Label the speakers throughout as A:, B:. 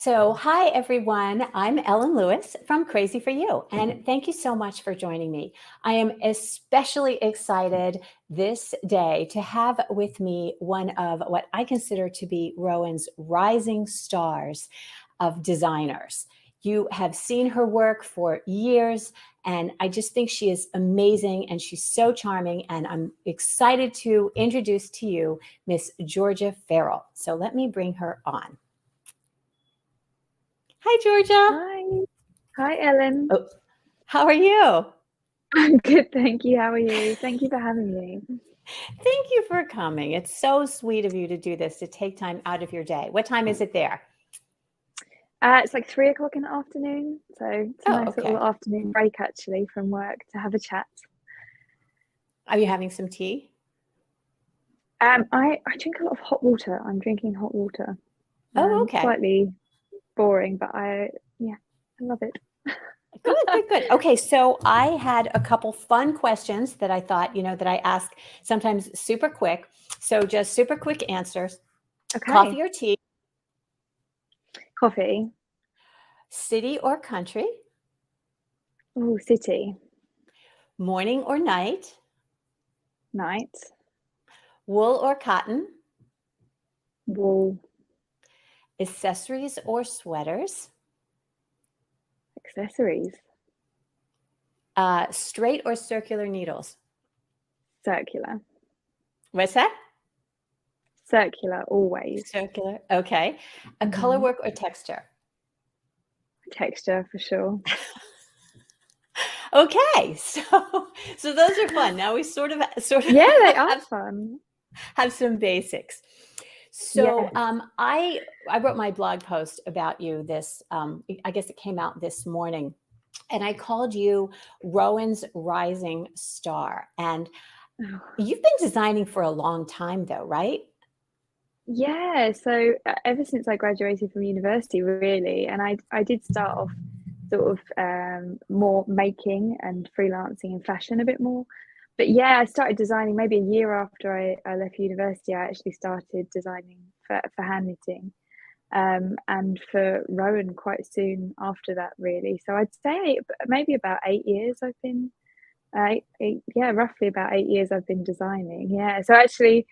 A: Hi everyone. I'm Ellen Lewis from Crazy for You, and thank you so much for joining me. I am especially excited this day to have with me one of what I consider to be Rowan's rising stars of designers. You have seen her work for years, and I just think she is amazing and she's so charming. And I'm excited to introduce to you Miss Georgia Farrell. So let me bring her on. Hi, Georgia.
B: Hi. Hi, Ellen.
A: Oh, how are you?
B: I'm good, thank you. How are you? Thank you for having me.
A: Thank you for coming. It's so sweet of you to do this, to take time out of your day. What time is it there?
B: It's like 3 o'clock in the afternoon, so it's a
A: Oh,
B: nice little
A: okay.
B: afternoon break actually from work to have a chat.
A: Are you having some tea?
B: I drink a lot of hot water. I'm drinking hot water.
A: Oh, okay.
B: Slightly boring, but I love it.
A: Good, good, good. Okay, so I had a couple fun questions that I thought, that I ask sometimes super quick. So just super quick answers.
B: Okay.
A: Coffee or tea?
B: Coffee.
A: City or country?
B: Oh, city.
A: Morning or night?
B: Night.
A: Wool or cotton?
B: Wool.
A: Accessories or sweaters?
B: Accessories.
A: Straight or circular needles?
B: Circular.
A: What's that?
B: Circular, always.
A: Circular. Okay. A color
B: Mhm.
A: work or texture?
B: Texture for sure.
A: Okay. So those are fun. Now we sort of
B: Yeah, they are fun.
A: have some basics. So
B: Yes.
A: I wrote my blog post about you this I guess it came out this morning, and I called you Rowan's rising star. And you've been designing for a long time though, right?
B: Yeah, so ever since I graduated from university, really, and I did start off sort of more making and freelancing in fashion a bit more. But yeah, I started designing maybe a year after I left university. I actually started designing for hand knitting, and for Rowan quite soon after that, really. So I'd say maybe about 8 years I've been, yeah, roughly about 8 years I've been designing. Yeah, so actually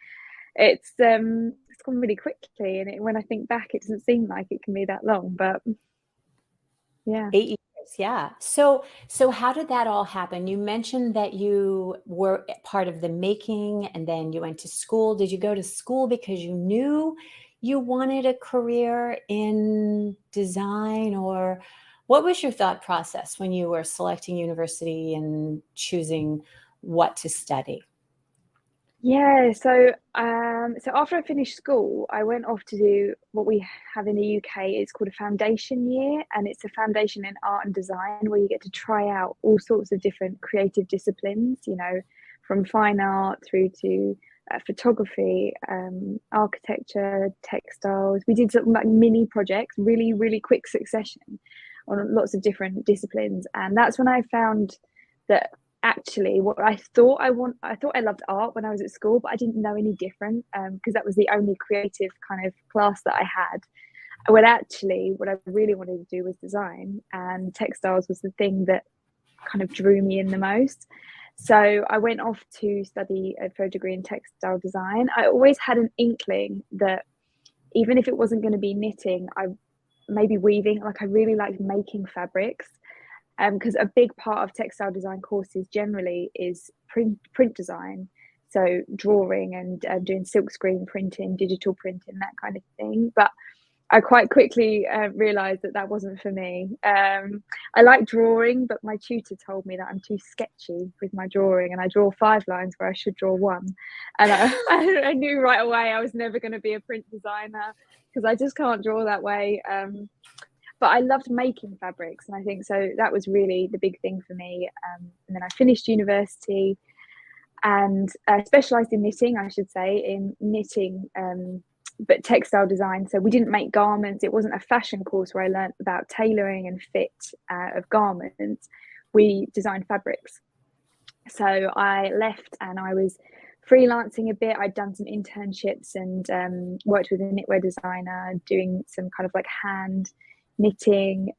B: it's gone really quickly, and when I think back, it doesn't seem like it can be that long, but yeah.
A: 8 years, yeah. So how did that all happen? You mentioned that you were part of the making and then you went to school. Did you go to school because you knew you wanted a career in design, or what was your thought process when you were selecting university and choosing what to study?
B: Yeah, so after I finished school, I went off to do what we have in the UK. It's called a foundation year, and it's a foundation in art and design where you get to try out all sorts of different creative disciplines, from fine art through to photography, architecture, textiles. We did something like mini projects, really, really quick succession on lots of different disciplines. And that's when I found that actually what I thought I loved art when I was at school, but I didn't know any different, because that was the only creative kind of class that I had. When actually what I really wanted to do was design, and textiles was the thing that kind of drew me in the most. So I went off to study for a degree in textile design. I always had an inkling that even if it wasn't going to be knitting, I maybe weaving. Like, I really liked making fabrics, because a big part of textile design courses generally is print design, so drawing and doing silkscreen printing, digital printing, that kind of thing. But I quite quickly realized that that wasn't for me. I like drawing, but my tutor told me that I'm too sketchy with my drawing, and I draw 5 lines where I should draw one. And I knew right away I was never going to be a print designer because I just can't draw that way. But I loved making fabrics, and I think so that was really the big thing for me. And then I finished university and specialised in knitting, I should say, in knitting, but textile design. So we didn't make garments. It wasn't a fashion course where I learned about tailoring and fit of garments. We designed fabrics. So I left and I was freelancing a bit. I'd done some internships and worked with a knitwear designer, doing some kind of like hand knitting,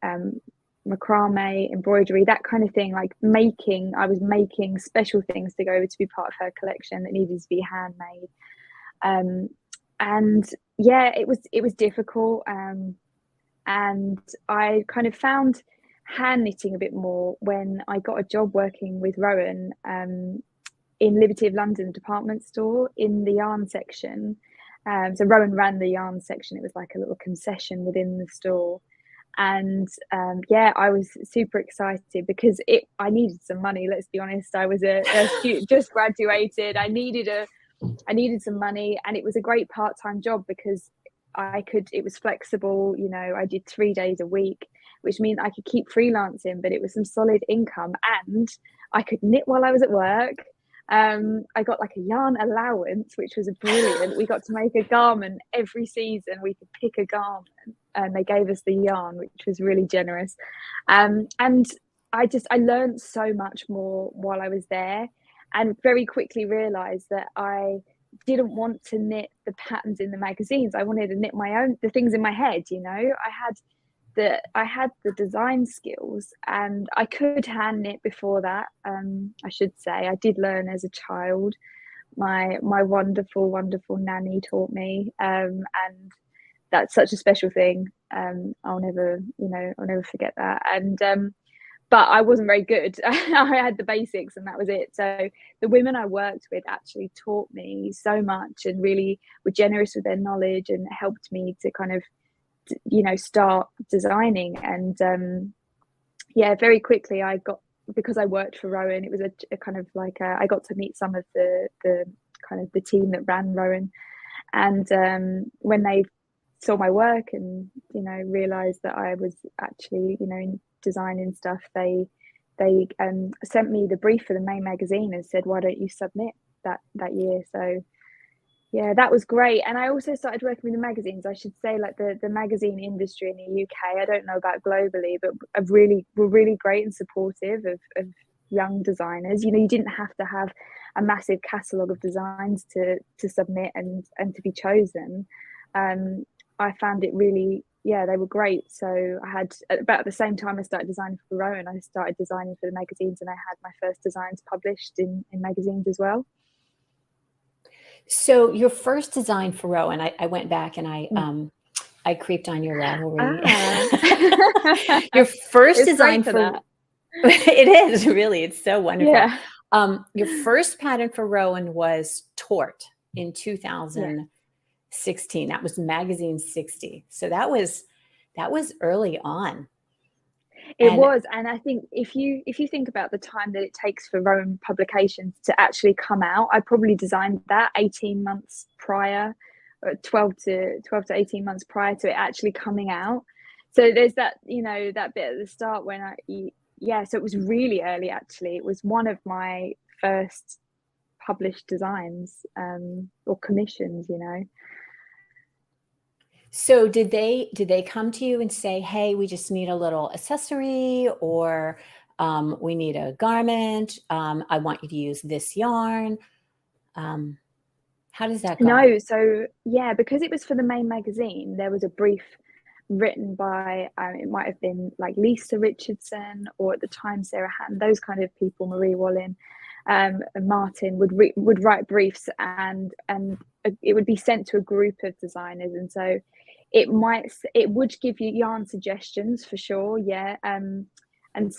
B: macrame, embroidery, that kind of thing. Like I was making special things to go to be part of her collection that needed to be handmade. And yeah, it was difficult. And I kind of found hand knitting a bit more when I got a job working with Rowan in Liberty of London department store in the yarn section. So Rowan ran the yarn section. It was like a little concession within the store. And yeah, I was super excited because I needed some money. Let's be honest. I was a student, just graduated. I needed some money, and it was a great part-time job because it was flexible. You know, I did 3 days a week, which means I could keep freelancing, but it was some solid income, and I could knit while I was at work. I got like a yarn allowance, which was brilliant. We got to make a garment every season. We could pick a garment, and they gave us the yarn, which was really generous. And I learned so much more while I was there, and very quickly realized that I didn't want to knit the patterns in the magazines. I wanted to knit the things in my head. You know, I had the design skills, and I could hand knit before that. I should say I did learn as a child. My wonderful nanny taught me, and that's such a special thing. I'll never forget that. And but I wasn't very good. I had the basics, and that was it. So the women I worked with actually taught me so much, and really were generous with their knowledge, and helped me to kind of, you know, start designing. And yeah, very quickly because I worked for Rowan, it was a kind of like I got to meet some of the kind of the team that ran Rowan. And when they saw my work and, you know, realized that I was actually, you know, designing stuff, they sent me the brief for the main magazine and said, why don't you submit that year? So yeah, that was great. And I also started working with the magazines. I should say, like the magazine industry in the UK, I don't know about globally, but were really great and supportive of young designers. You know, you didn't have to have a massive catalogue of designs to submit and to be chosen. I found it really, yeah, they were great. So I had, about the same time I started designing for Rowan, I started designing for the magazines, and I had my first designs published in magazines as well.
A: So your first design for Rowan, I went back and I creeped on your Ravelry. Your first design for that. It is really, it's so wonderful.
B: Yeah.
A: Your first pattern for Rowan was Tort in 2016. That was magazine 60. So that was early on.
B: It was, and I think if you think about the time that it takes for Rowan publications to actually come out, I probably designed that 18 months prior, 12 to 18 months prior to it actually coming out. So there's that, you know, that bit at the start when so it was really early. Actually, it was one of my first published designs or commissions, you know.
A: So did they come to you and say, hey, we just need a little accessory, or we need a garment, I want you to use this yarn? How does that go?
B: No, so yeah, because it was for the main magazine, there was a brief written by it might have been like Lisa Richardson, or at the time Sarah Hatton, those kind of people, Marie Wallin, and Martin would write briefs, and it would be sent to a group of designers. And so it would give you yarn suggestions for sure, yeah.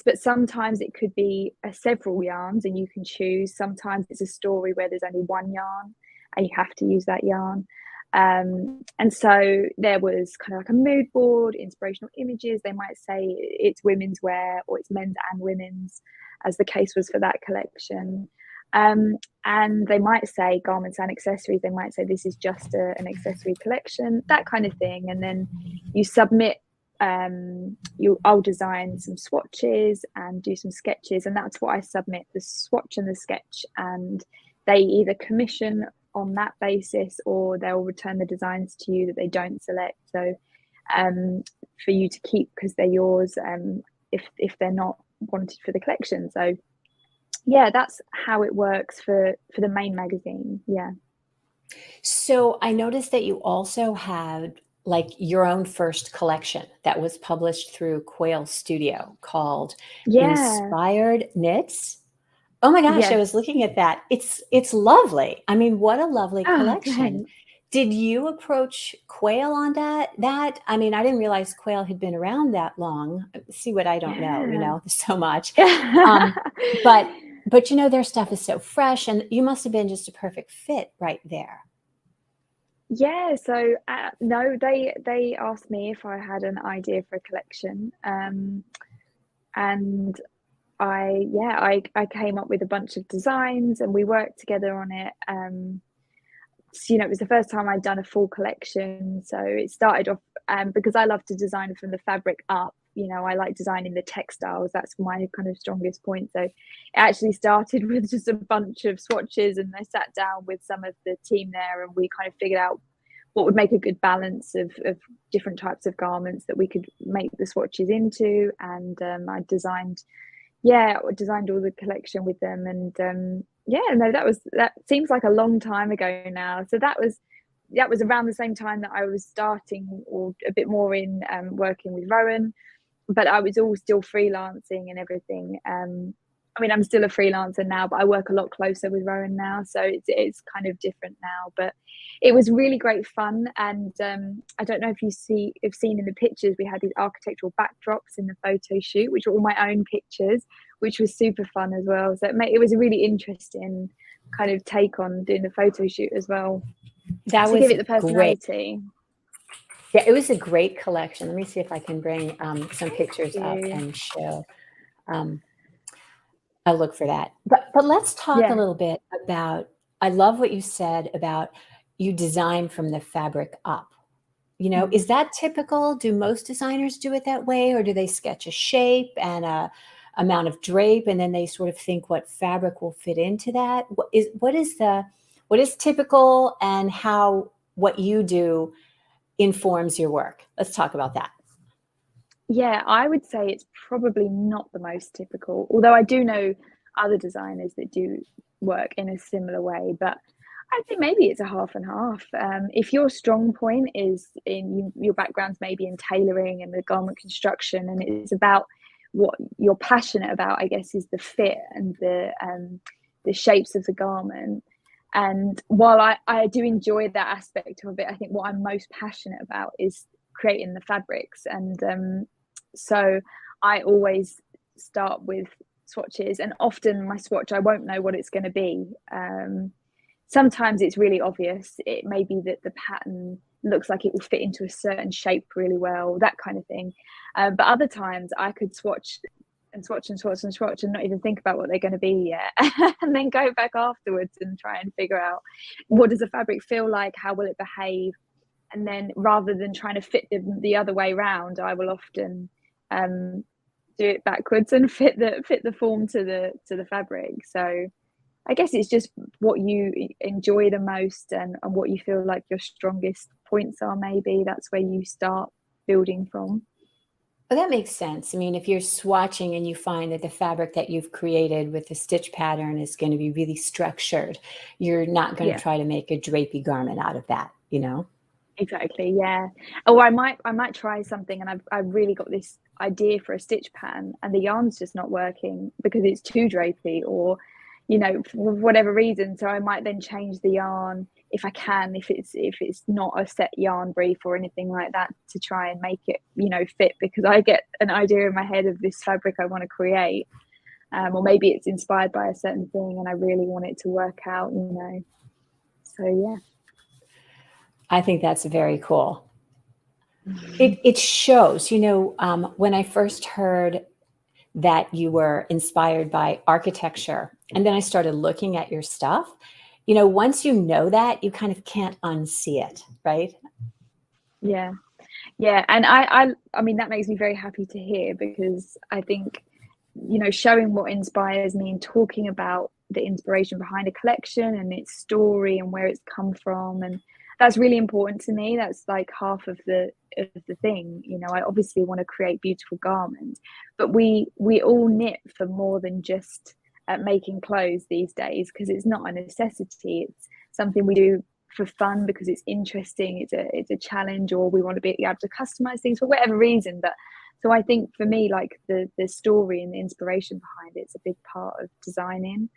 B: But sometimes it could be several yarns and you can choose. Sometimes it's a story where there's only one yarn and you have to use that yarn. And so there was kind of like a mood board, inspirational images. They might say it's women's wear or it's men's and women's, as the case was for that collection. And they might say garments and accessories. They might say this is just an accessory collection, that kind of thing. And then you submit, I'll design some swatches and do some sketches, and that's what I submit, the swatch and the sketch, and they either commission on that basis or they'll return the designs to you that they don't select. So for you to keep because they're yours, if they're not wanted for the collection. So yeah, that's how it works for the main magazine. Yeah.
A: So I noticed that you also had like your own first collection that was published through Quail Studio called
B: Yeah.
A: Inspired Knits. Oh my gosh, I
B: Yes.
A: was looking at that. It's lovely. I mean, what a lovely
B: Oh,
A: collection.
B: thanks.
A: Did you approach Quail on that? I mean, I didn't realize Quail had been around that long. See what I don't know,
B: Yeah.
A: there's so much. Um, but but their stuff is so fresh, and you must have been just a perfect fit right there.
B: Yeah, so no, they asked me if I had an idea for a collection, and I came up with a bunch of designs, and we worked together on it. So, it was the first time I'd done a full collection, so it started off because I love to design from the fabric up. I like designing the textiles. That's my kind of strongest point. So it actually started with just a bunch of swatches, and I sat down with some of the team there, and we kind of figured out what would make a good balance of different types of garments that we could make the swatches into. And I designed all the collection with them. And yeah, no, that seems like a long time ago now. So that was around the same time that I was starting, or a bit more in working with Rowan, but I was all still freelancing and everything. I mean, I'm still a freelancer now, but I work a lot closer with Rowan now, so it's kind of different now. But it was really great fun, and I don't know if you've seen in the pictures, we had these architectural backdrops in the photo shoot, which were all my own pictures, which was super fun as well. So it was a really interesting kind of take on doing the photo shoot as well,
A: That
B: to give
A: was
B: it the
A: great.
B: personality.
A: Yeah, it was a great collection. Let me see if I can bring some
B: Thank
A: pictures up
B: you.
A: and show. Um, I'll look for that. But let's talk a
B: Yeah.
A: little bit about. I love what you said about you design from the fabric up.
B: Mm.
A: Is that typical? Do most designers do it that way, or do they sketch a shape and a amount of drape, and then they sort of think what fabric will fit into that? What is typical, and how what you do informs your work? Let's talk about that.
B: Yeah, I would say it's probably not the most typical, although I do know other designers that do work in a similar way. But I think maybe it's a half and half. If your strong point is your background's maybe in tailoring and the garment construction, and it's about what you're passionate about, I guess, is the fit and the shapes of the garment. And while I do enjoy that aspect of it, I think what I'm most passionate about is creating the fabrics. And so I always start with swatches, and often my swatch, I won't know what it's going to be. Sometimes it's really obvious. It may be that the pattern looks like it will fit into a certain shape really well, that kind of thing. But other times I could swatch and swatch and swatch and swatch and not even think about what they're going to be yet, and then go back afterwards and try and figure out, what does the fabric feel like, how will it behave. And then, rather than trying to fit them the other way round, I will often do it backwards and fit the form to the fabric. So I guess it's just what you enjoy the most, and what you feel like your strongest points are. Maybe that's where you start building from.
A: Well, that makes sense. I mean, if you're swatching and you find that the fabric that you've created with the stitch pattern is going to be really structured, you're not going to
B: Yeah,
A: try to make a drapey garment out of that.
B: exactly. Yeah. Or I might try something, and I've really got this idea for a stitch pattern, and the yarn's just not working because it's too drapey, or for whatever reason. So I might then change the yarn, if I can, if it's not a set yarn brief or anything like that, to try and make it fit, because I get an idea in my head of this fabric I want to create. Or maybe it's inspired by a certain thing and I really want it to work out. So yeah.
A: I think that's very cool. It shows, when I first heard that you were inspired by architecture, and then I started looking at your stuff, once you know that, you kind of can't unsee it, right?
B: Yeah. Yeah, and I mean, that makes me very happy to hear, because I think, showing what inspires me and talking about the inspiration behind a collection and its story and where it's come from, and that's really important to me. That's like half of the thing. I obviously want to create beautiful garments, but we all knit for more than just at making clothes these days, because it's not a necessity. It's something we do for fun because it's interesting, it's a challenge, or we want to be able to customize things for whatever reason. But so I think for me, like the story and the inspiration behind it's a big part of designing.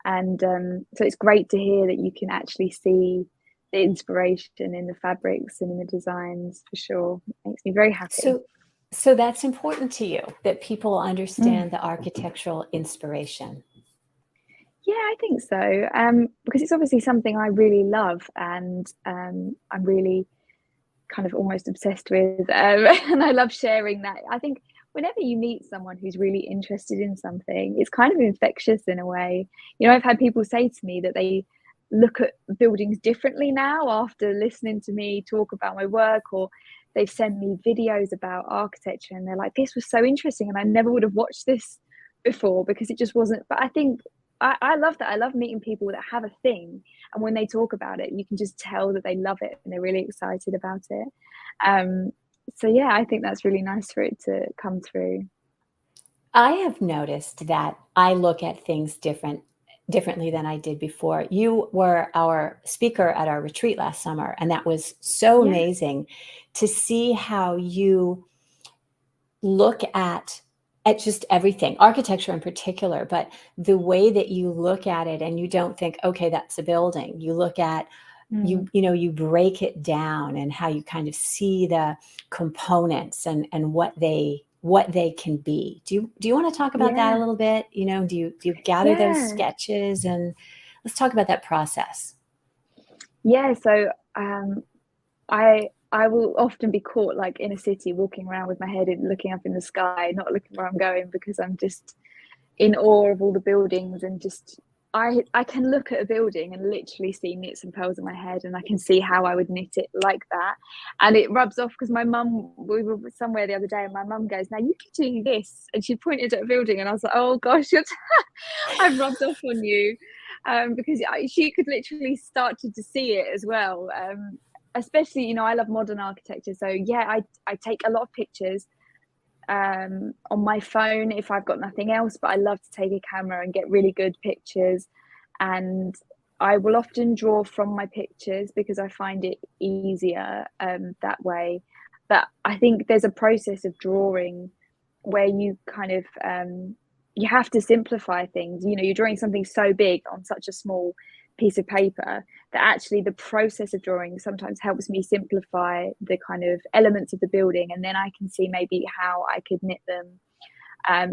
B: And so it's great to hear that you can actually see the inspiration in the fabrics and in the designs, for sure. It makes me very happy.
A: So that's important to you, that people understand
B: Mm.
A: the architectural inspiration.
B: Yeah, I think so. Because it's obviously something I really love, and I'm really kind of almost obsessed with, and I love sharing that. I think whenever you meet someone who's really interested in something, it's kind of infectious in a way. You know, I've had people say to me that they look at buildings differently now after listening to me talk about my work, or they've sent me videos about architecture and they're like, this was so interesting and I never would have watched this before because it just wasn't. But I think I love that. I love meeting people that have a thing, and when they talk about it, you can just tell that they love it and they're really excited about it. So yeah, I think that's really nice for it to come through.
A: I have noticed that I look at things differently than I did before. You were our speaker at our retreat last summer, and that was so
B: Yeah.
A: amazing to see how you look at just everything, architecture in particular, but the way that you look at it and you don't think, okay, that's a building. You look at
B: Mm.
A: you break it down and how you kind of see the components and what they can be. Do you want to talk about that a
B: Yeah.
A: little bit? Do you gather those
B: Yeah.
A: sketches, and let's talk about that process.
B: Yeah. So I will often be caught like in a city walking around with my head in looking up in the sky, not looking where I'm going, because I'm just in awe of all the buildings. And just I can look at a building and literally see knits and pearls in my head, and I can see how I would knit it like that. And it rubs off because my mum, we were somewhere the other day and my mum goes, now you can do this, and she pointed at a building and I was like, oh gosh, I've rubbed off on you. Because she could literally start to see it as well. Especially, you know, I love modern architecture, so yeah, I take a lot of pictures on my phone if I've got nothing else, but I love to take a camera and get really good pictures. And I will often draw from my pictures because I find it easier that way. But I think there's a process of drawing where you kind of you have to simplify things. You know, you're drawing something so big on such a small piece of paper that actually the process of drawing sometimes helps me simplify the kind of elements of the building, and then I can see maybe how I could knit them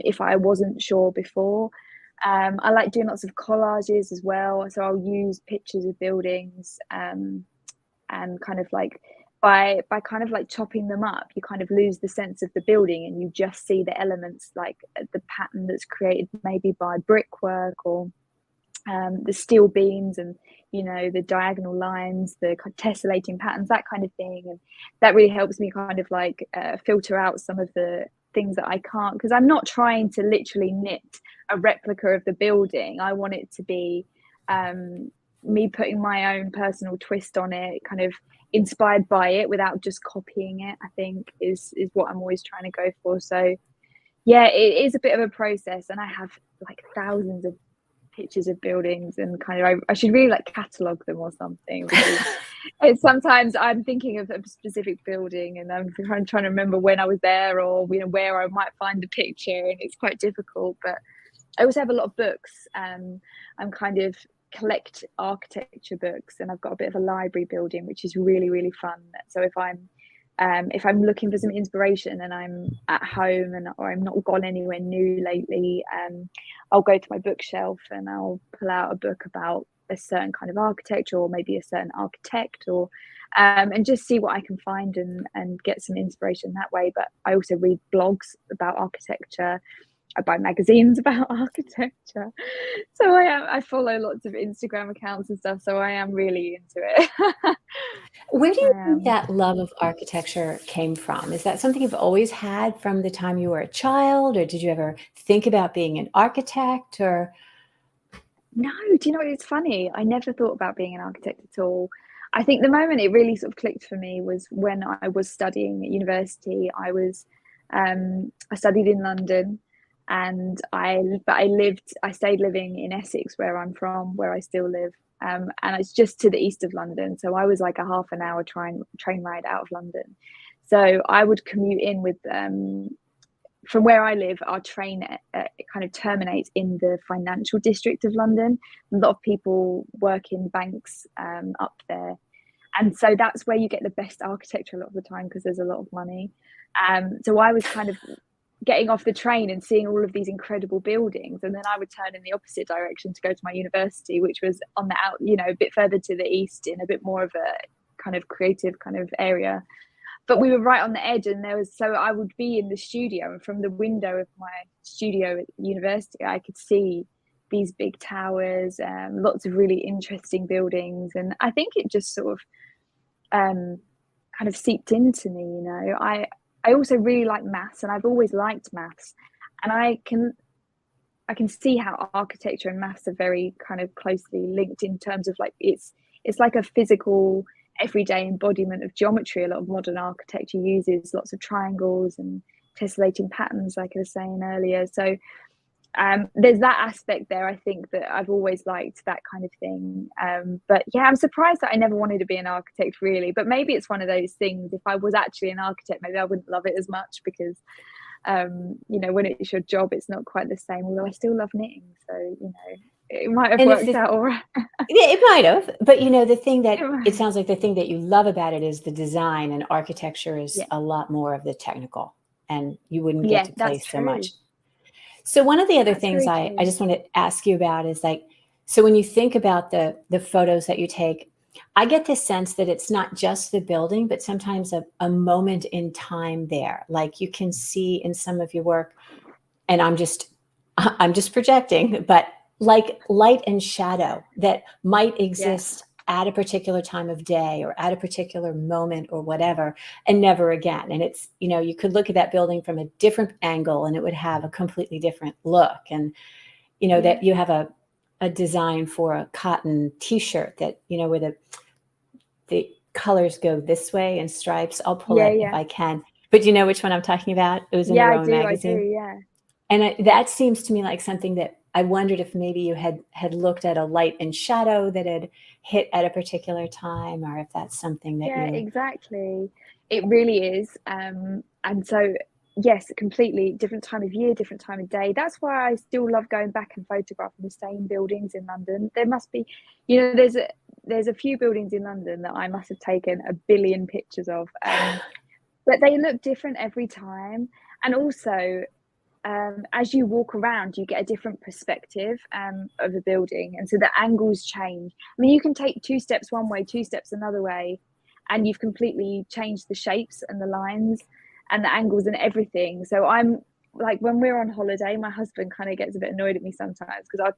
B: if I wasn't sure before. I like doing lots of collages as well, so I'll use pictures of buildings and kind of like by kind of like chopping them up, you kind of lose the sense of the building and you just see the elements, like the pattern that's created maybe by brickwork, or the steel beams, and you know, the diagonal lines, the tessellating patterns, that kind of thing. And that really helps me kind of like filter out some of the things that I can't, because I'm not trying to literally knit a replica of the building. I want it to be me putting my own personal twist on it, kind of inspired by it without just copying it, I think is what I'm always trying to go for. So yeah, it is a bit of a process, and I have like thousands of pictures of buildings, and kind of I should really like catalog them or something, because it's sometimes I'm thinking of a specific building and I'm trying to remember when I was there, or you know, where I might find the picture, and it's quite difficult. But I also have a lot of books. I'm kind of collect architecture books, and I've got a bit of a library building, which is really, really fun. So if I'm looking for some inspiration and I'm at home or I'm not gone anywhere new lately, I'll go to my bookshelf and I'll pull out a book about a certain kind of architecture, or maybe a certain architect, or and just see what I can find and get some inspiration that way. But I also read blogs about architecture. I buy magazines about architecture. So I follow lots of Instagram accounts and stuff. So I am really into it.
A: Where do
B: I
A: you think
B: am.
A: that love of architecture came from? Is that something you've always had from the time you were a child, or did you ever think about being an architect? Or
B: No, do you know what? It's funny. I never thought about being an architect at all. I think the moment it really sort of clicked for me was when I was studying at university. I studied in London, I stayed living in Essex, where I'm from, where I still live. And it's just to the east of London. So I was like a half an hour train ride out of London. So I would commute in with, from where I live, our train kind of terminates in the financial district of London. A lot of people work in banks up there. And so that's where you get the best architecture a lot of the time, because there's a lot of money. So I was kind of getting off the train and seeing all of these incredible buildings, and then I would turn in the opposite direction to go to my university, which was on the out, a bit further to the east, in a bit more of a kind of creative kind of area. But we were right on the edge, and so I would be in the studio, and from the window of my studio at university I could see these big towers, lots of really interesting buildings. And I think it just sort of kind of seeped into me. I also really like maths, and I've always liked maths, and I can see how architecture and maths are very kind of closely linked, in terms of like it's like a physical everyday embodiment of geometry. A lot of modern architecture uses lots of triangles and tessellating patterns, like I was saying earlier. So there's that aspect there. I think that I've always liked that kind of thing. But yeah, I'm surprised that I never wanted to be an architect, really. But maybe it's one of those things, if I was actually an architect, maybe I wouldn't love it as much, because when it's your job, it's not quite the same, although I still love knitting. So it might have worked out all right.
A: Yeah, it might have. But the thing that it sounds like, the thing that you love about it is the design, and architecture is a lot more of the technical, and you wouldn't get to play so much. So one of the other things I just want to ask you about is, like, so when you think about the photos that you take, I get the sense that it's not just the building, but sometimes a moment in time there. Like, you can see in some of your work, and I'm just projecting, but like light and shadow that might exist at a particular time of day, or at a particular moment, or whatever, and never again. And it's, you could look at that building from a different angle and it would have a completely different look. And, that you have a design for a cotton t-shirt that, where the colors go this way in stripes. I'll pull it if I can. But you know which one I'm talking about? It was in the Rowan magazine.
B: I do, yeah.
A: And that seems to me like something that I wondered if maybe you had looked at a light and shadow that had hit at a particular time, or if that's something that
B: exactly. It really is. And so, yes, completely different time of year, different time of day. That's why I still love going back and photographing the same buildings in London. There must be, there's a few buildings in London that I must have taken a billion pictures of, but they look different every time. And also, as you walk around, you get a different perspective of the building, and so the angles change. I mean, you can take 2 steps one way, 2 steps another way, and you've completely changed the shapes and the lines and the angles and everything. So I'm like, when we're on holiday, my husband kind of gets a bit annoyed at me sometimes, because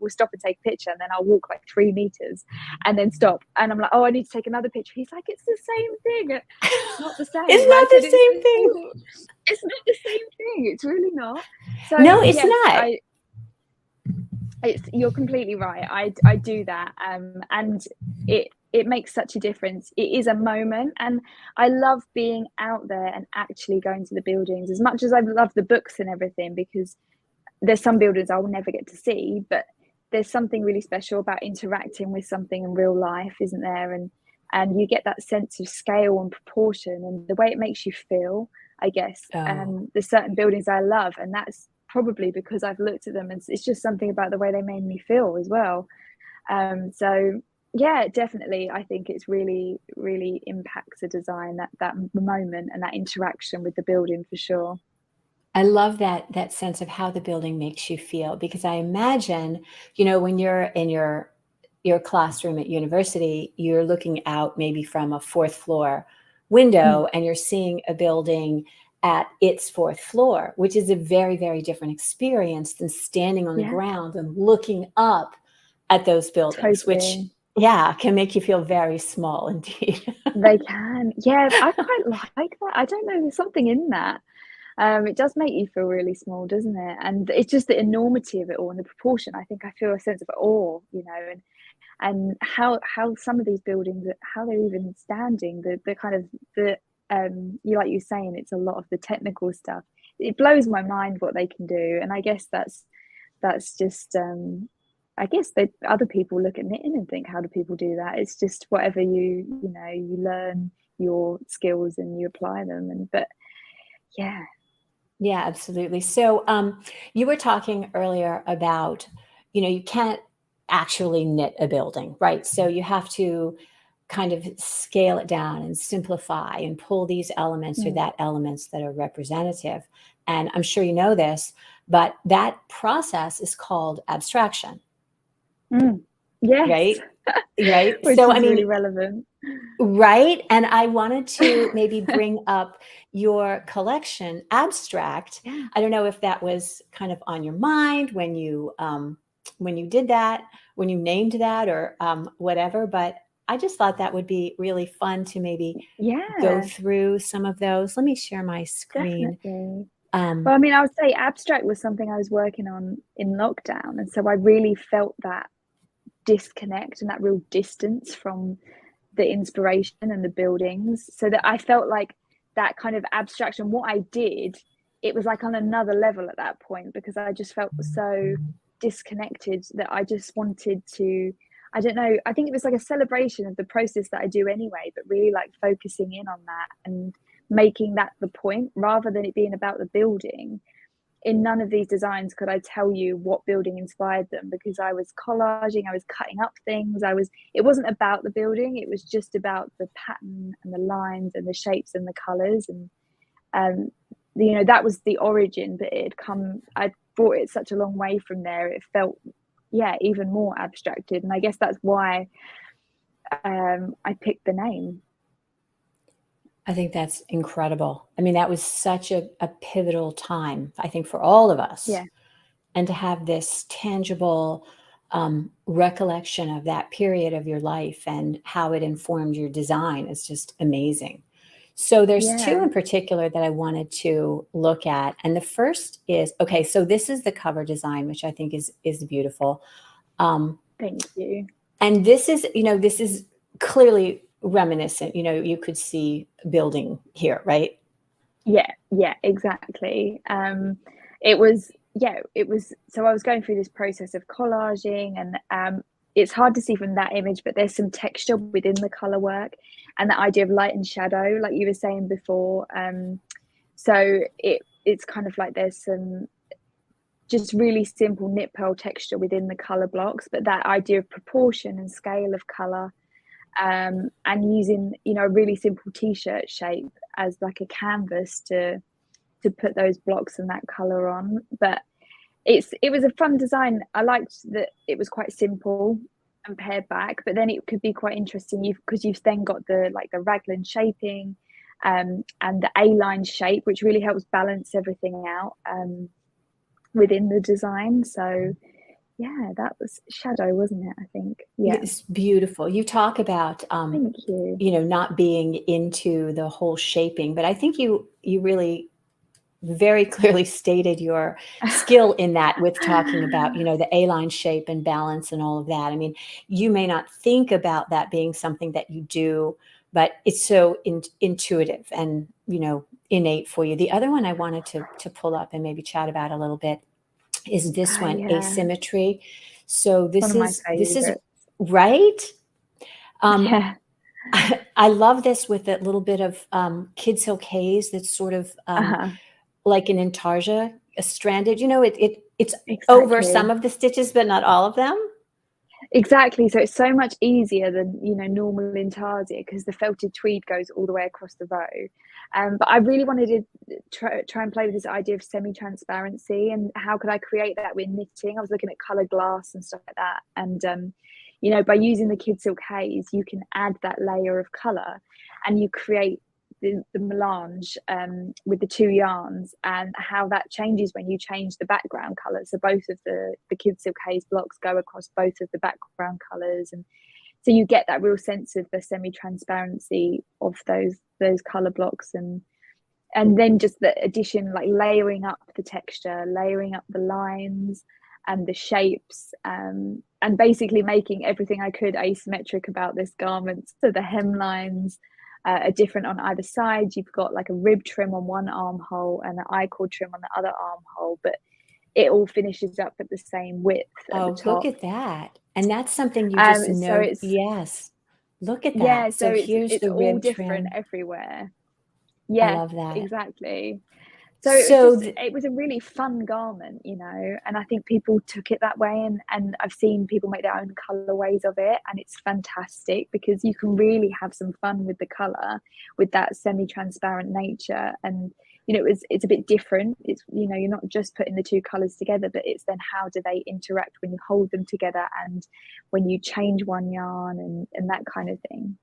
B: we'll stop and take a picture, and then I'll walk like 3 meters and then stop, and I'm like, oh, I need to take another picture. He's like, it's the same thing. It's not the same.
A: It's not the same thing.
B: It's not the same thing. It's really not. So
A: no, it's not.
B: You're completely right. I do that, and it makes such a difference. It is a moment, and I love being out there and actually going to the buildings as much as I love the books and everything, because there's some buildings I will never get to see, but there's something really special about interacting with something in real life, isn't there? And you get that sense of scale and proportion, and the way it makes you feel, I guess. There's certain buildings I love, and that's probably because I've looked at them, and it's just something about the way they made me feel as well. So yeah, definitely, I think it's really, really impacts the design, that moment and that interaction with the building, for sure.
A: I love that sense of how the building makes you feel, because I imagine, when you're in your classroom at university, you're looking out maybe from a 4th floor window, and you're seeing a building at its 4th floor, which is a very, very different experience than standing on the ground and looking up at those buildings, which can make you feel very small indeed.
B: They can. Yeah, I quite like that. I don't know, there's something in that. It does make you feel really small, doesn't it? And it's just the enormity of it all and the proportion. I think I feel a sense of awe, and how some of these buildings, how they're even standing, the kind of you, like you're saying, it's a lot of the technical stuff. it blows my mind what they can do. And I guess that's just I guess that other people look at knitting and think, how do people do that? It's just whatever you learn your skills and you apply them. And but yeah.
A: Yeah, absolutely. So, you were talking earlier about, you can't actually knit a building, right? So you have to kind of scale it down and simplify and pull these elements or
B: Mm.
A: that elements that are representative. And I'm sure you know this, but that process is called abstraction,
B: Mm. Yes.
A: right? Right.
B: Which
A: So, I
B: is really
A: mean,
B: relevant.
A: right. And I wanted to maybe bring up your collection, Abstract.
B: Yeah.
A: I don't know if that was kind of on your mind when you did that, when you named that, or whatever. But I just thought that would be really fun to maybe go
B: Yeah,
A: through some of those. Let me share my screen.
B: definitely.
A: Um,
B: Well, I mean, I would say abstract was something I was working on in lockdown, and so I really felt that disconnect and that real distance from the inspiration and the buildings, so that I felt like that kind of abstraction, what I did, it was like on another level at that point, because I just felt so disconnected that I just wanted to, I don't know, I think it was like a celebration of the process that I do anyway, but really like focusing in on that and making that the point rather than it being about the building. In none of these designs could I tell you what building inspired them, because I was collaging, I was cutting up things, it wasn't about the building, it was just about the pattern and the lines and the shapes and the colors. And um that was the origin, but I brought it such a long way from there. It felt, yeah, even more abstracted, and I guess that's why I picked the name.
A: I think that's incredible. I mean, that was such a pivotal time, I think, for all of us.
B: Yeah.
A: And to have this tangible recollection of that period of your life and how it informed your design is just amazing. So there's two
B: Yeah.
A: in particular that I wanted to look at. And the first is, okay, so this is the cover design, which I think is beautiful. Um,
B: Thank you.
A: and this is clearly reminiscent. You could see building here, right?
B: Yeah, exactly. It was so I was going through this process of collaging, and it's hard to see from that image, but there's some texture within the color work and the idea of light and shadow, like you were saying before. So it's kind of like there's some just really simple knit pearl texture within the color blocks, but that idea of proportion and scale of color, and using a really simple t-shirt shape as like a canvas to put those blocks and that color on. But it was a fun design. I liked that it was quite simple and pared back, but then it could be quite interesting because you've then got the raglan shaping, and the A-line shape, which really helps balance everything out within the design. So yeah, that was shadow, wasn't it? I think. Yeah.
A: It's beautiful. You talk about
B: Thank you.
A: not being into the whole shaping, but I think you really very clearly stated your skill in that with talking about, the A-line shape and balance and all of that. I mean, you may not think about that being something that you do, but it's so intuitive and, innate for you. The other one I wanted to pull up and maybe chat about a little bit is this one,
B: Yeah,
A: asymmetry. So
B: one of my
A: this is
B: favorites.
A: right. Um,
B: Yeah.
A: I love this with a little bit of kid silk haze that's sort of
B: Uh-huh.
A: like an intarsia, a stranded. It's over some
B: Exactly.
A: of the stitches, but not all of them.
B: Exactly. So it's so much easier than normal intarsia, because the felted tweed goes all the way across the row. But I really wanted to try and play with this idea of semi-transparency, and how could I create that with knitting. I was looking at coloured glass and stuff like that, and by using the kid silk haze, you can add that layer of colour, and you create the melange with the two yarns, and how that changes when you change the background colour. So both of the kid silk haze blocks go across both of the background colours, and so you get that real sense of the semi-transparency of those colour blocks. And then just the addition, like layering up the texture, layering up the lines and the shapes, and basically making everything I could asymmetric about this garment. So the hemlines, are different on either side. You've got like a rib trim on one armhole and an I-cord trim on the other armhole, but it all finishes up at the same width at the
A: Oh, look
B: top.
A: at that. And that's something you just
B: So
A: know.
B: it's,
A: Yes. Look at
B: yeah,
A: that.
B: so
A: So here's
B: it's
A: the
B: all
A: rib
B: different
A: trim.
B: everywhere.
A: I
B: Yeah,
A: love that.
B: exactly. So
A: So
B: it was a really fun garment, you know, and I think people took it that way, and I've seen people make their own colorways of it, and it's fantastic because you can really have some fun with the color, with that semi-transparent nature. And you know, it's a bit different. It's, you know, you're not just putting the two colors together, but it's then how do they interact when you hold them together and when you change one yarn and that kind of thing.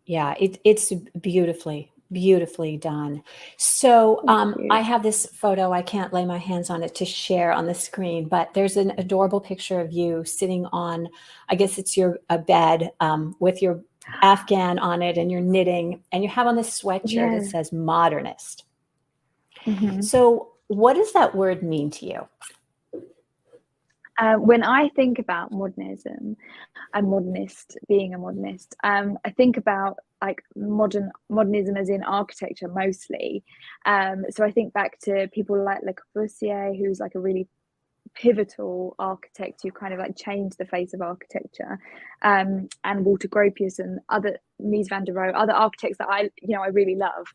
A: yeah, it's beautifully done. So
B: Thank you.
A: I have this photo. I can't lay my hands on it to share on the screen, but there's an adorable picture of you sitting on, I guess it's your a bed with your Afghan on it, and you're knitting, and you have on this sweatshirt. It
B: Yeah.
A: says modernist.
B: Mm-hmm.
A: So what does that word mean to you?
B: When I think about modernism and modernist, being a modernist, I think about like modernism as in architecture mostly. So I think back to people like Le Corbusier, who's like a really pivotal architect who kind of like changed the face of architecture, and Walter Gropius and other Mies van der Rohe, other architects that I really love.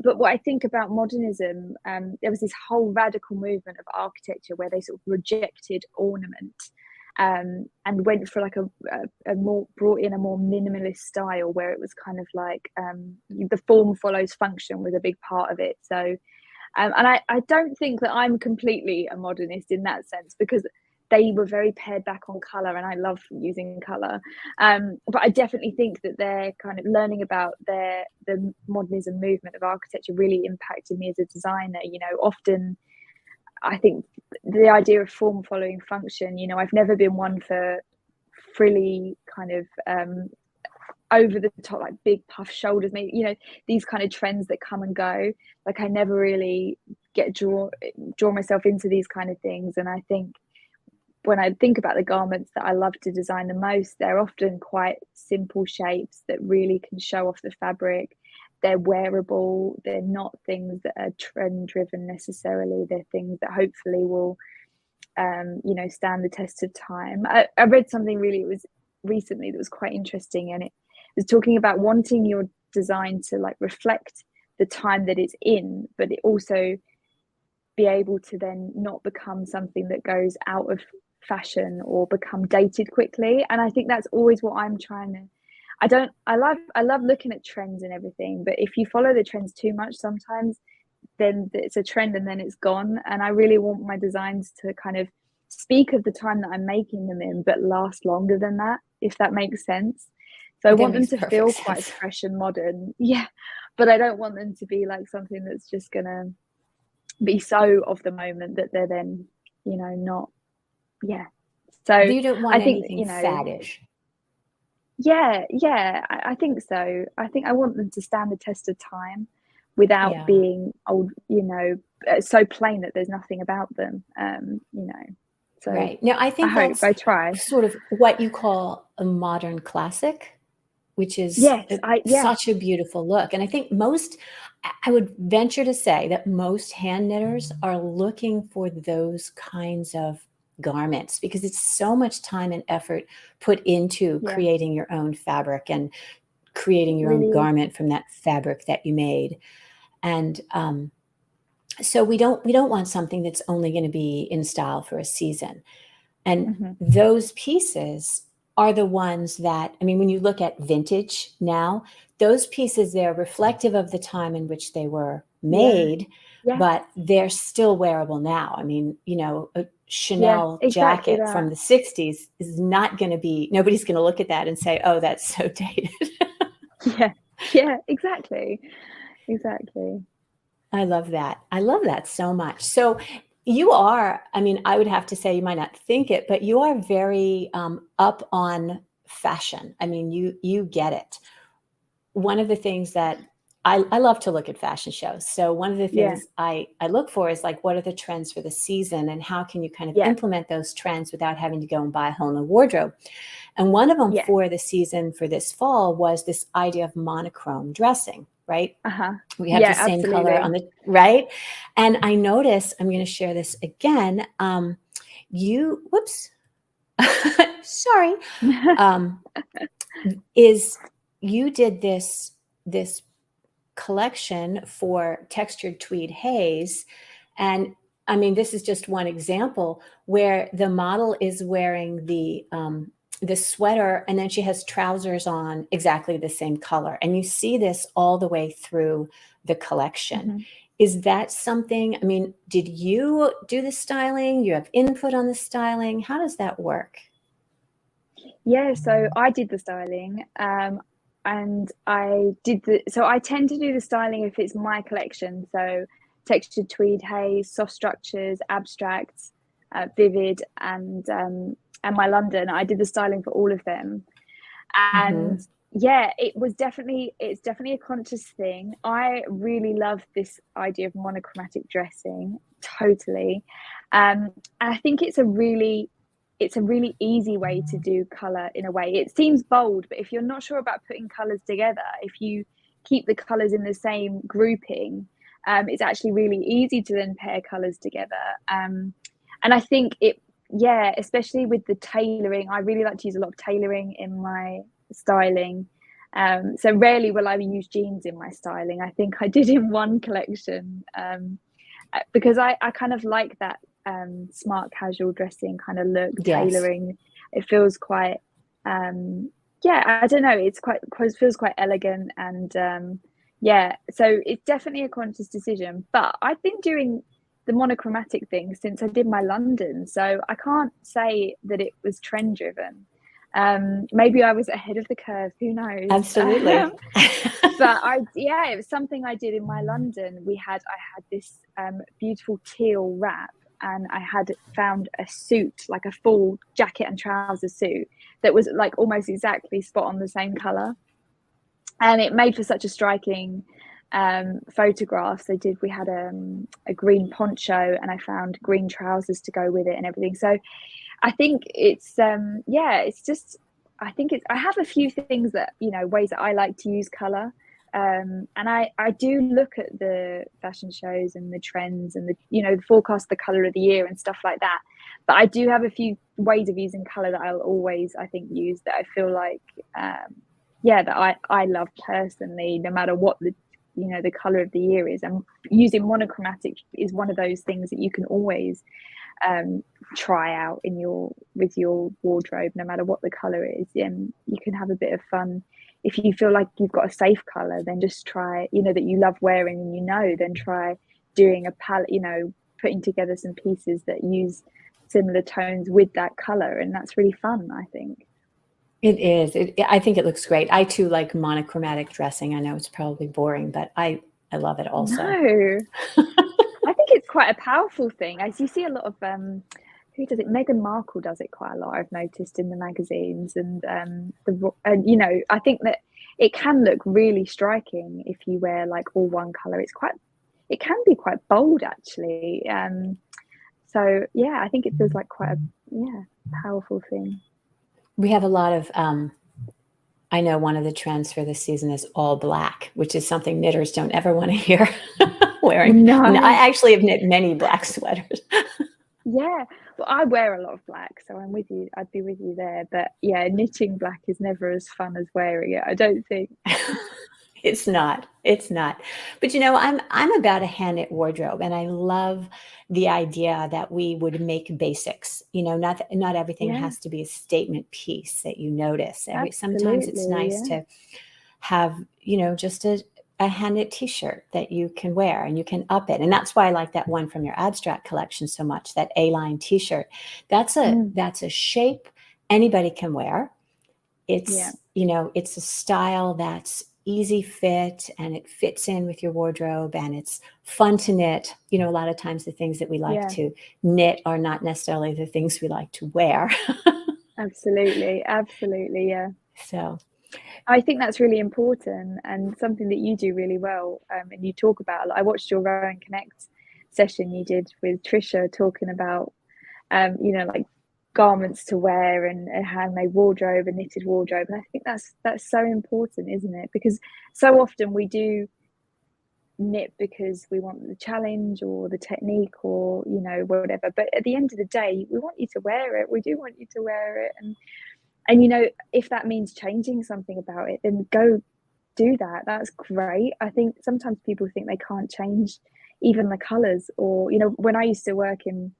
B: But what I think about modernism, there was this whole radical movement of architecture where they sort of rejected ornament, and went for like a more, brought in a more minimalist style where it was kind of like the form follows function was a big part of it. So and I don't think that I'm completely a modernist in that sense, because they were very pared back on color, and I love using color. But I definitely think that they're kind of learning about the modernism movement of architecture really impacted me as a designer. You know, often I think the idea of form following function, you know, I've never been one for frilly kind of over the top, like big puff shoulders, maybe, you know, these kind of trends that come and go. Like I never really draw myself into these kind of things. And I think when I think about the garments that I love to design the most, they're often quite simple shapes that really can show off the fabric. They're wearable. They're not things that are trend driven necessarily. They're things that hopefully will you know, stand the test of time. I read something really, it was recently, that was quite interesting, and it was talking about wanting your design to like reflect the time that it's in, but it also be able to then not become something that goes out of fashion or become dated quickly. And I think that's always what I'm trying to, I love looking at trends and everything, but if you follow the trends too much sometimes, then it's a trend and then it's gone. And I really want my designs to kind of speak of the time that I'm making them in, but last longer than that, if that makes sense. So I
A: That
B: want them
A: makes
B: to
A: perfect
B: feel quite
A: sense.
B: fresh and modern. Yeah. But I don't want them to be like something that's just gonna be so of the moment that they're then, you know, not. Yeah. So
A: You don't
B: I
A: want
B: think,
A: anything
B: you know,
A: faddish.
B: yeah, I think so. I think I want them to stand the test of time without
A: Yeah.
B: being old, you know, so plain that there's nothing about them, you know. So
A: Right. Now, I
B: I
A: think
B: hope,
A: that's
B: I try.
A: sort of what you call a modern classic, which is
B: Yes, yeah,
A: such a beautiful look. And I think I would venture to say that most hand knitters are looking for those kinds of garments because it's so much time and effort put into
B: yeah,
A: creating your own fabric and creating
B: it
A: your own
B: really is.
A: garment from that fabric that you made. And so we don't want something that's only going to be in style for a season. And
B: Hmm.
A: those pieces are the ones that, I mean, when you look at vintage now, those pieces, they're reflective of the time in which they were
B: Yeah,
A: made,
B: yeah,
A: but they're still wearable now. I mean, you know, a
B: yeah,
A: Chanel
B: exactly
A: jacket
B: that.
A: from the 60s is not going to be, nobody's going to look at that and say, oh, that's so dated.
B: Yeah, yeah, exactly, exactly.
A: I love that. I love that so much. So you are, I mean, I would have to say you might not think it, but you are very up on fashion. I mean, you get it. One of the things that I love to look at fashion shows. So one of the
B: Yeah.
A: things I look for is like, what are the trends for the season and how can you kind of
B: Yeah.
A: implement those trends without having to go and buy a whole new wardrobe? And one of them
B: Yeah.
A: for the season for this fall was this idea of monochrome dressing, right?
B: Uh-huh.
A: We have the
B: Yeah,
A: same color on
B: absolutely.
A: the right. And I notice, I'm going to share this again. Whoops, sorry, um, is you did this collection for textured tweed haze. And I mean, this is just one example where the model is wearing the sweater and then she has trousers on exactly the same color. And you see this all the way through the collection.
B: Mhm.
A: Is that something, I mean, did you do the styling? You have input on the styling? How does that work?
B: Yeah, so I did the styling, and I tend to do the styling if it's my collection. So textured tweed haze, soft structures, abstracts, vivid, and my London. I did the styling for all of them, and
A: Mm-hmm.
B: yeah, it's definitely a conscious thing. I really love this idea of monochromatic dressing, totally. And I think it's a really easy way to do color in a way. It seems bold, but if you're not sure about putting colors together, if you keep the colors in the same grouping, it's actually really easy to then pair colors together. And I think yeah, especially with the tailoring, I really like to use a lot of tailoring in my styling. So rarely will I use jeans in my styling. I think I did in one collection, because I kind of like that smart casual dressing kind of look,
A: Yes.
B: tailoring. It feels quite, yeah, I don't know, feels quite elegant, and yeah, so it's definitely a conscious decision. But I've been doing the monochromatic thing since I did my London, so I can't say that it was trend driven. Maybe I was ahead of the curve, who knows?
A: Absolutely.
B: But yeah, it was something I did in my London. I had this beautiful teal wrap, and I had found a suit, like a full jacket and trouser suit that was like almost exactly spot on the same color, and it made for such a striking photograph. We had a green poncho, and I found green trousers to go with it and everything. So I think yeah, it's just, I have a few things that, ways that I like to use color. And I do look at the fashion shows and the trends and the forecast, the color of the year and stuff like that. But I do have a few ways of using color that I'll always, I think, use, that I feel like, yeah, that I love personally, no matter what the color of the year is. And using monochromatic is one of those things that you can always try out with your wardrobe, no matter what the color is. And you can have a bit of fun. If you feel like you've got a safe color, then just try, that you love wearing, and then try doing a palette, putting together some pieces that use similar tones with that color, and that's really fun, I think.
A: It is. I think it looks great. I too like monochromatic dressing. I know it's probably boring, but I love it also.
B: No, I think it's quite a powerful thing. As you see a lot of who does it? Meghan Markle does it quite a lot, I've noticed, in the magazines, and I think that it can look really striking if you wear like all one color. It can be quite bold, actually. So yeah, I think it feels like quite a powerful thing.
A: We have a lot of I know one of the trends for this season is all black, which is something knitters don't ever want to hear wearing. I
B: No.
A: actually have knit many black sweaters.
B: Yeah, well, I wear a lot of black, so I'm with you. I'd be with you there. But yeah, knitting black is never as fun as wearing it, I don't think.
A: It's not. It's not. But I'm about a hand knit wardrobe, and I love the idea that we would make basics. Not everything
B: Yeah,
A: has to be a statement piece that you notice. Sometimes it's
B: absolutely.
A: nice
B: Yeah.
A: to have, just a hand knit t-shirt that you can wear and you can up it. And that's why I like that one from your abstract collection so much, that A-line t-shirt. That's
B: Mm,
A: a shape anybody can wear.
B: yeah.
A: It's a style that's easy fit and it fits in with your wardrobe and it's fun to knit. A lot of times the things that we like
B: Yeah,
A: to knit are not necessarily the things we like to wear.
B: absolutely. Absolutely. Yeah.
A: So
B: I think that's really important and something that you do really well. And you talk about, I watched your Rowan Connect session you did with Trisha talking about, like garments to wear and handmade wardrobe and knitted wardrobe. And I think that's so important, isn't it? Because so often we do knit because we want the challenge or the technique or whatever, but at the end of the day we want you to wear it. We do want you to wear it, and if that means changing something about it, then go do that. That's great. I think sometimes people think they can't change even the colors, or when I used to work in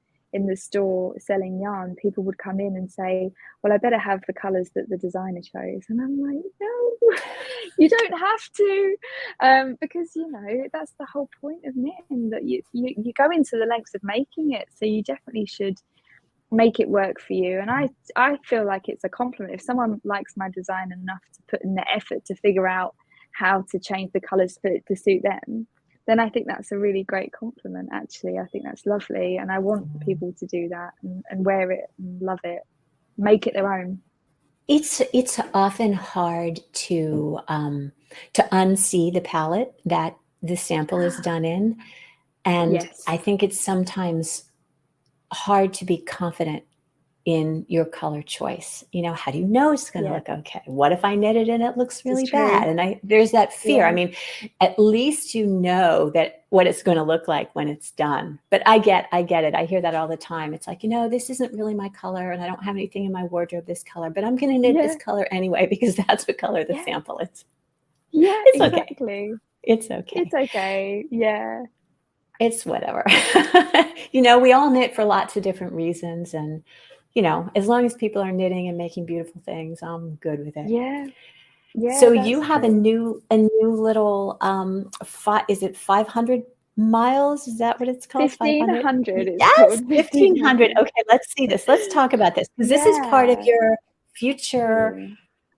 B: the store selling yarn, people would come in and say, well, I better have the colors that the designer chose, and I'm like, no, you don't have to, because that's the whole point of knitting, that you go into the lengths of making it, so you definitely should make it work for you. And I feel like it's a compliment if someone likes my design enough to put in the effort to figure out how to change the colors for it to suit them, then I think that's a really great compliment. Actually, I think that's lovely, and I want people to do that and wear it and love it, make it their own.
A: It's often hard to unsee the palette that the sample is done in, and
B: Yes.
A: I think it's sometimes hard to be confident in your color choice. How do you know it's going to look okay? What if I knit it and it looks really bad? And there's that fear. I mean, at least that what it's going to look like when it's done. But I get it. I hear that all the time. It's like, this isn't really my color, and I don't have anything in my wardrobe this color, but I'm going to knit this color anyway because that's what color the sample is.
B: Yeah,
A: It's
B: exactly.
A: okay. It's okay.
B: It's okay. Yeah.
A: It's whatever. We all knit for lots of different reasons, and as long as people are knitting and making beautiful things, I'm good with it.
B: Yeah. Yeah.
A: So you have a new little is it 500 miles? Is that what it's called?
B: 1500. It's
A: Yes,
B: called
A: 1500. Okay, let's see this. Let's talk about this, because this is part of your future,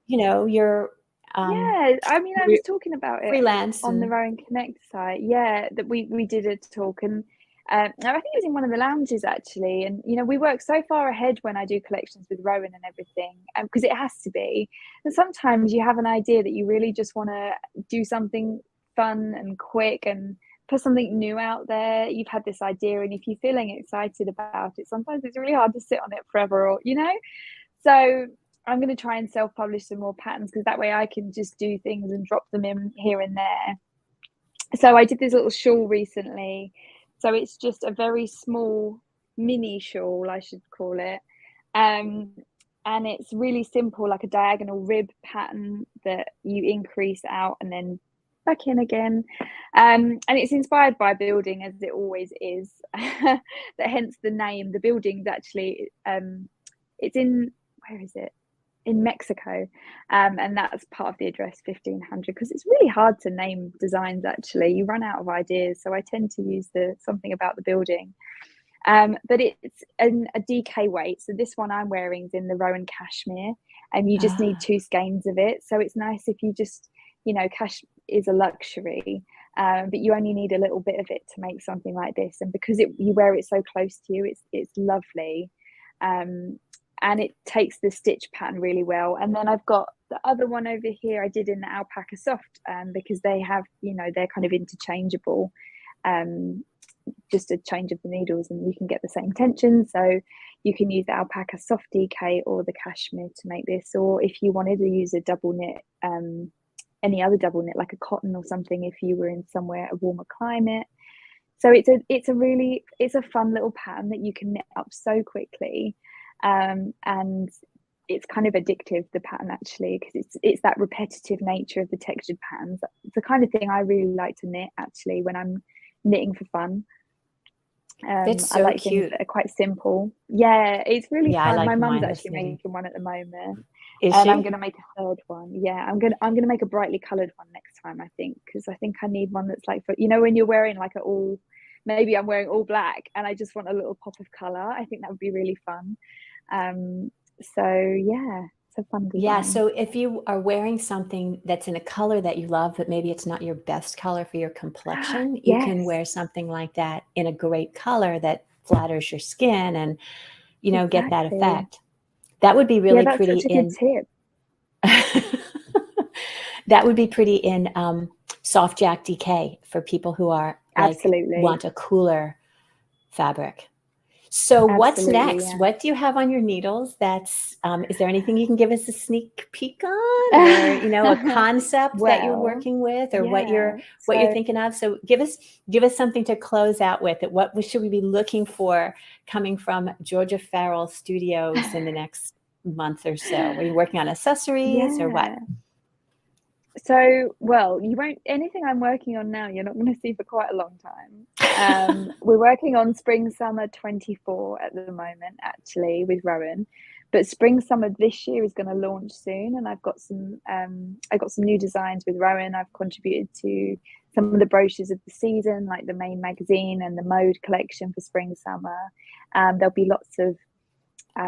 A: your
B: yeah, I mean, I was talking about it
A: freelance
B: on the
A: and
B: Rowan Connect site. Yeah, that we did a talk, and I think it was in one of the lounges actually. And we work so far ahead when I do collections with Rowan and everything, because it has to be. And sometimes you have an idea that you really just want to do something fun and quick and put something new out there. You've had this idea, and if you're feeling excited about it, sometimes it's really hard to sit on it forever, or So I'm going to try and self-publish some more patterns, because that way I can just do things and drop them in here and there. So I did this little shawl recently. So it's just a very small mini shawl, I should call it. And it's really simple, like a diagonal rib pattern that you increase out and then back in again. And it's inspired by building, as it always is. That hence the name. The building's actually it's in, where is it? In Mexico, and that's part of the address 1500, because it's really hard to name designs. Actually, you run out of ideas, so I tend to use something about the building. But it's a DK weight, so this one I'm wearing is in the Rowan cashmere, and you just need 2 skeins of it. So it's nice if you just, cash is a luxury, but you only need a little bit of it to make something like this. And because you wear it so close to you, it's lovely. And it takes the stitch pattern really well. And then I've got the other one over here I did in the alpaca soft, because they have, they're kind of interchangeable, just a change of the needles and you can get the same tension. So you can use the alpaca soft DK or the cashmere to make this, or if you wanted to use a double knit, any other double knit like a cotton or something, if you were in somewhere a warmer climate. So it's a fun little pattern that you can knit up so quickly. And it's kind of addictive, the pattern, actually, because it's that repetitive nature of the textured patterns. It's the kind of thing I really like to knit, actually, when I'm knitting for fun.
A: It's so
B: I like
A: cute.
B: things that are quite simple. Yeah, it's really fun.
A: I like
B: My mum's
A: mine
B: actually making one at the moment.
A: Is
B: and
A: she?
B: I'm going to make a third one. Yeah, I'm going to make a brightly coloured one next time, I think, because I think I need one that's like, for when you're wearing like maybe I'm wearing all black and I just want a little pop of colour. I think that would be really fun. So yeah, it's a fun design.
A: Yeah, so if you are wearing something that's in a color that you love, but maybe it's not your best color for your complexion, you can wear something like that in a great color that flatters your skin and, get that effect. That would be really
B: that's
A: pretty.
B: such a good tip.
A: That would be pretty in soft jack DK for people who are like
B: Absolutely.
A: want a cooler fabric. So what's
B: Absolutely,
A: next?
B: yeah.
A: What do you have on your needles? That's is there anything you can give us a sneak peek on, or a concept that you're
B: Well,
A: working with, or what
B: yeah.
A: you're
B: So
A: thinking of? So give us something to close out with. What should we be looking for coming from Georgia Farrell Studios in the next month or so? Are you working on accessories or what?
B: yeah. So, well, you won't anything I'm working on now, you're not going to see for quite a long time. We're working on spring summer 24 at the moment, actually, with Rowan. But spring summer this year is going to launch soon, and I've got some new designs with Rowan. I've contributed to some of the brochures of the season, like the main magazine and the mode collection for spring summer. There'll be lots of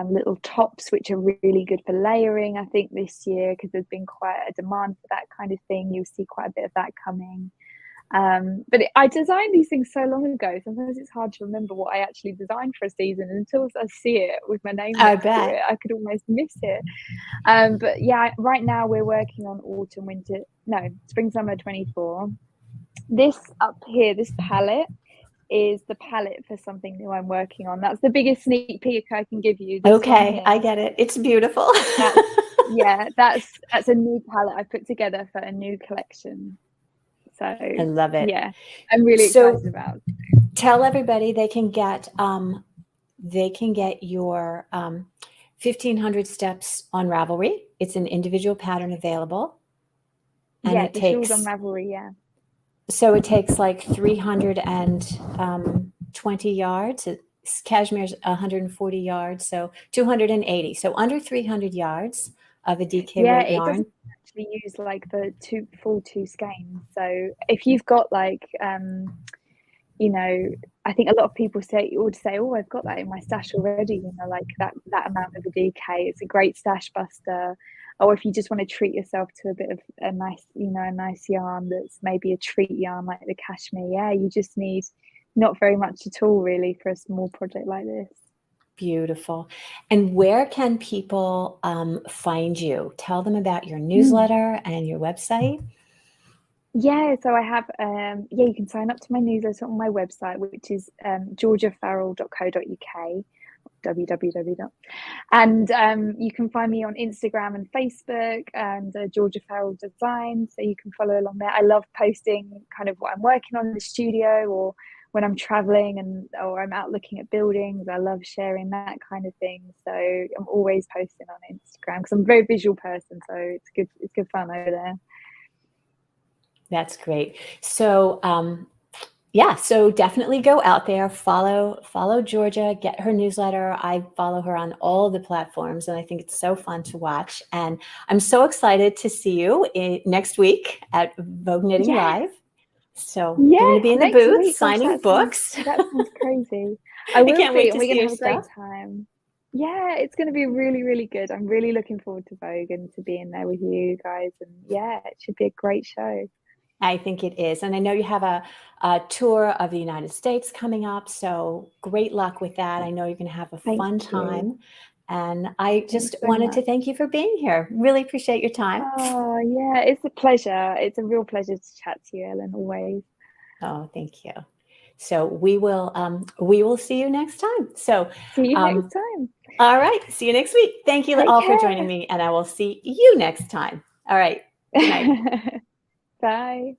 B: little tops which are really good for layering, I think, this year, because there's been quite a demand for that kind of thing. You'll see quite a bit of that coming. But I designed these things so long ago, sometimes it's hard to remember what I actually designed for a season. Until I see it with my name
A: I
B: next to
A: bet.
B: it, I could almost miss it. But yeah, right now we're working on spring summer 24. This up here, this palette is the palette for something new I'm working on. That's the biggest sneak peek I can give you. This one
A: Okay,
B: here.
A: I get it. It's beautiful.
B: That's a new palette I put together for a new collection. So
A: I love it.
B: yeah, I'm really excited about it.
A: Tell everybody they can get your 1500 steps on Ravelry. It's an individual pattern available. And
B: Yeah,
A: it
B: the shawls
A: takes
B: on Ravelry, yeah.
A: So it takes like 320 yards. Cashmere's 140 yards, so 280. So under 300 yards of a DK
B: Yeah,
A: rope
B: it doesn't
A: yarn.
B: actually use like the full two skeins. So if you've got like I think a lot of people would say, oh, I've got that in my stash already, like that amount of a DK. It's a great stash buster. Or if you just want to treat yourself to a bit of a nice yarn that's maybe a treat yarn like the cashmere. Yeah, you just need not very much at all really for a small project like this.
A: Beautiful. And where can people find you? Tell them about your newsletter and your website.
B: Yeah, so I have you can sign up to my newsletter on my website, which is georgiafarrell.co.uk, www. And you can find me on Instagram and Facebook and Georgia Farrell Design, so you can follow along there. I love posting kind of what I'm working on in the studio, or when I'm traveling or I'm out looking at buildings. I love sharing that kind of thing. So I'm always posting on Instagram because I'm a very visual person, so it's good fun over there.
A: That's great. So so definitely go out there, follow Georgia, get her newsletter. I follow her on all the platforms, and I think it's so fun to watch. And I'm so excited to see you next week at Vogue Knitting Live. So you're going to be in the booth signing books.
B: That sounds crazy. I
A: can't wait to
B: and we're
A: see
B: going to
A: your
B: have a great
A: stuff.
B: time. Yeah, it's going to be really, really good. I'm really looking forward to Vogue and to being there with you guys. And yeah, it should be a great show.
A: I think it is. And I know you have a tour of the United States coming up. So great luck with that. I know you're going to have a fun time. And I just wanted to thank you for being here. Really appreciate your time.
B: Oh, yeah, it's a pleasure. It's a real pleasure to chat to you, Ellen, always.
A: Oh, thank you. So we will see you next time. So
B: see you next time.
A: All right. See you next week. Thank you all for joining me, and I will see you next time. All right. Good night.
B: Bye.